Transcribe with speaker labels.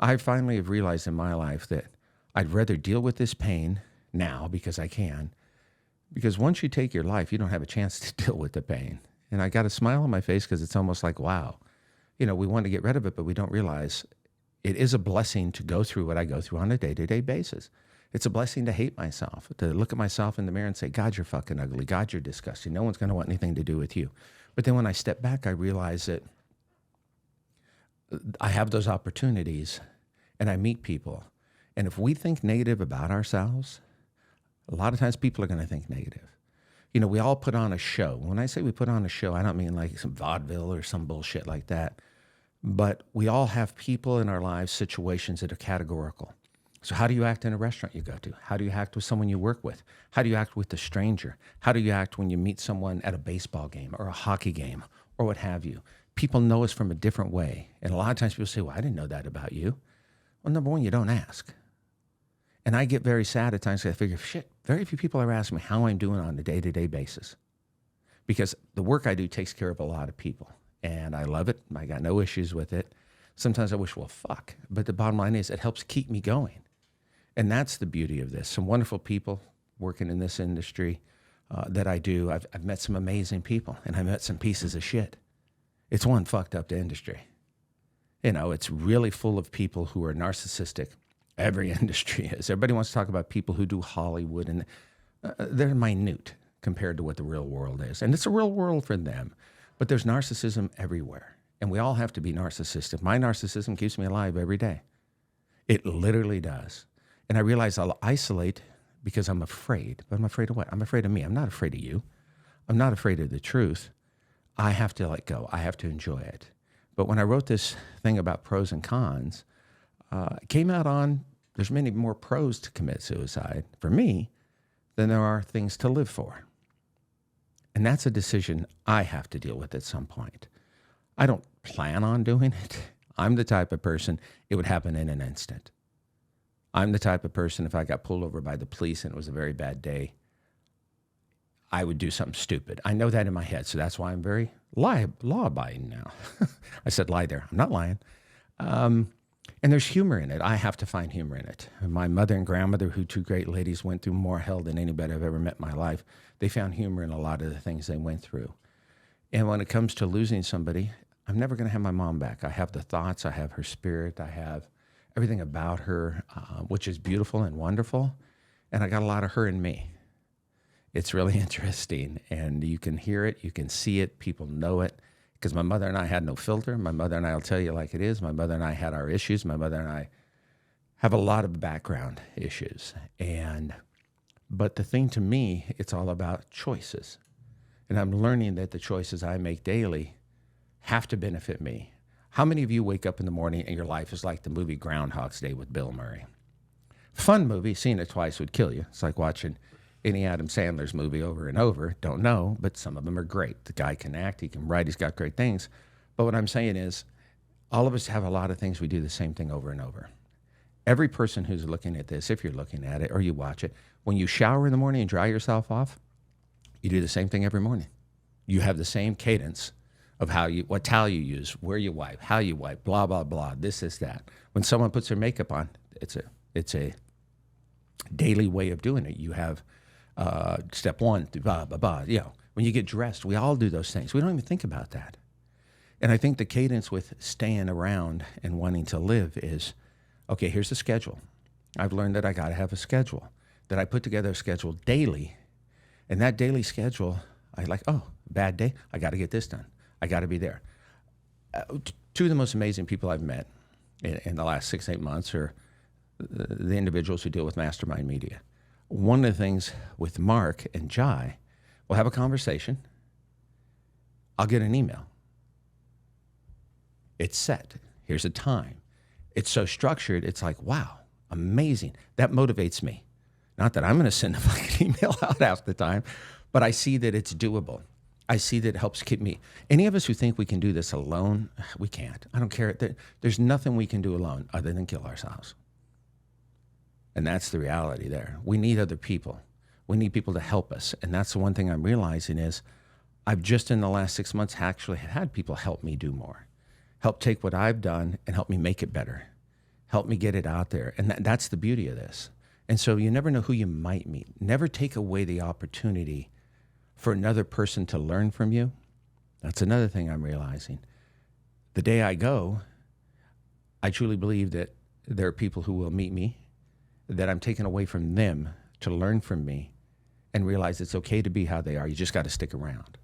Speaker 1: I finally have realized in my life that I'd rather deal with this pain now because I can. Because once you take your life, you don't have a chance to deal with the pain. And I got a smile on my face because it's almost like, wow, we want to get rid of it, but we don't realize it is a blessing to go through what I go through on a day-to-day basis. It's a blessing to hate myself, to look at myself in the mirror and say, God, you're fucking ugly. God, you're disgusting. No one's going to want anything to do with you. But then when I step back, I realize that I have those opportunities and I meet people. And if we think negative about ourselves, a lot of times people are going to think negative. We all put on a show. When I say we put on a show, I don't mean like some vaudeville or some bullshit like that. But we all have people in our lives, situations that are categorical. So how do you act in a restaurant you go to? How do you act with someone you work with? How do you act with a stranger? How do you act when you meet someone at a baseball game or a hockey game or what have you? People know us from a different way. And a lot of times people say, well, I didn't know that about you. Well, number one, you don't ask. And I get very sad at times because I figure, shit, very few people are asking me how I'm doing on a day-to-day basis. Because the work I do takes care of a lot of people. And I love it. I got no issues with it. Sometimes I wish, well, fuck. But the bottom line is it helps keep me going. And that's the beauty of this. Some wonderful people working in this industry that I do. I've met some amazing people, and I met some pieces of shit. It's one fucked up industry. It's really full of people who are narcissistic. Every industry is. Everybody wants to talk about people who do Hollywood, and they're minute compared to what the real world is. And it's a real world for them. But there's narcissism everywhere. And we all have to be narcissistic. My narcissism keeps me alive every day. It literally does. And I realize I'll isolate because I'm afraid. But I'm afraid of what? I'm afraid of me. I'm not afraid of you. I'm not afraid of the truth. I have to let go. I have to enjoy it. But when I wrote this thing about pros and cons, it came out on there's many more pros to commit suicide for me than there are things to live for. And that's a decision I have to deal with at some point. I don't plan on doing it. I'm the type of person, it would happen in an instant. I'm the type of person, if I got pulled over by the police and it was a very bad day, I would do something stupid. I know that in my head, so that's why I'm very law-abiding now. I said lie there. I'm not lying. And there's humor in it. I have to find humor in it. My mother and grandmother, who two great ladies, went through more hell than anybody I've ever met in my life. They found humor in a lot of the things they went through. And when it comes to losing somebody, I'm never going to have my mom back. I have the thoughts. I have her spirit. I have everything about her, which is beautiful and wonderful. And I got a lot of her in me. It's really interesting. And you can hear it. You can see it. People know it. Because my mother and I had no filter. My mother and I will tell you like it is. My mother and I had our issues. My mother and I have a lot of background issues. But the thing to me, it's all about choices. And I'm learning that the choices I make daily have to benefit me. How many of you wake up in the morning and your life is like the movie Groundhog's Day with Bill Murray? Fun movie. Seeing it twice would kill you. It's like watching any Adam Sandler's movie over and over. Don't know, but some of them are great. The guy can act, he can write, he's got great things. But what I'm saying is, all of us have a lot of things we do the same thing over and over. Every person who's looking at this, if you're looking at it or you watch it, when you shower in the morning and dry yourself off, you do the same thing every morning. You have the same cadence of what towel you use, where you wipe, how you wipe, blah, blah, blah, this, that. When someone puts their makeup on, it's a daily way of doing it. You have step one, blah, blah, blah. When you get dressed, we all do those things. We don't even think about that. And I think the cadence with staying around and wanting to live is, okay, here's the schedule. I've learned that I got to have a schedule, that I put together a schedule daily. And that daily schedule, I like, oh, bad day, I got to get this done. I got to be there. Two of the most amazing people I've met in the last 6-8 months are the individuals who deal with Mastermind Media. One of the things with Mark and Jai, we'll have a conversation. I'll get an email. It's set. Here's a time. It's so structured. It's like, wow, amazing. That motivates me. Not that I'm going to send a fucking email out half the time, but I see that it's doable. I see that it helps keep me. Any of us who think we can do this alone, we can't. I don't care. There's nothing we can do alone other than kill ourselves. And that's the reality there. We need other people. We need people to help us. And that's the one thing I'm realizing is I've just in the last 6 months actually had people help me do more. Help take what I've done and help me make it better. help me get it out there. And that's the beauty of this. And so you never know who you might meet. Never take away the opportunity for another person to learn from you. That's another thing I'm realizing. The day I go, I truly believe that there are people who will meet me, that I'm taking away from them to learn from me and realize it's okay to be how they are. You just got to stick around.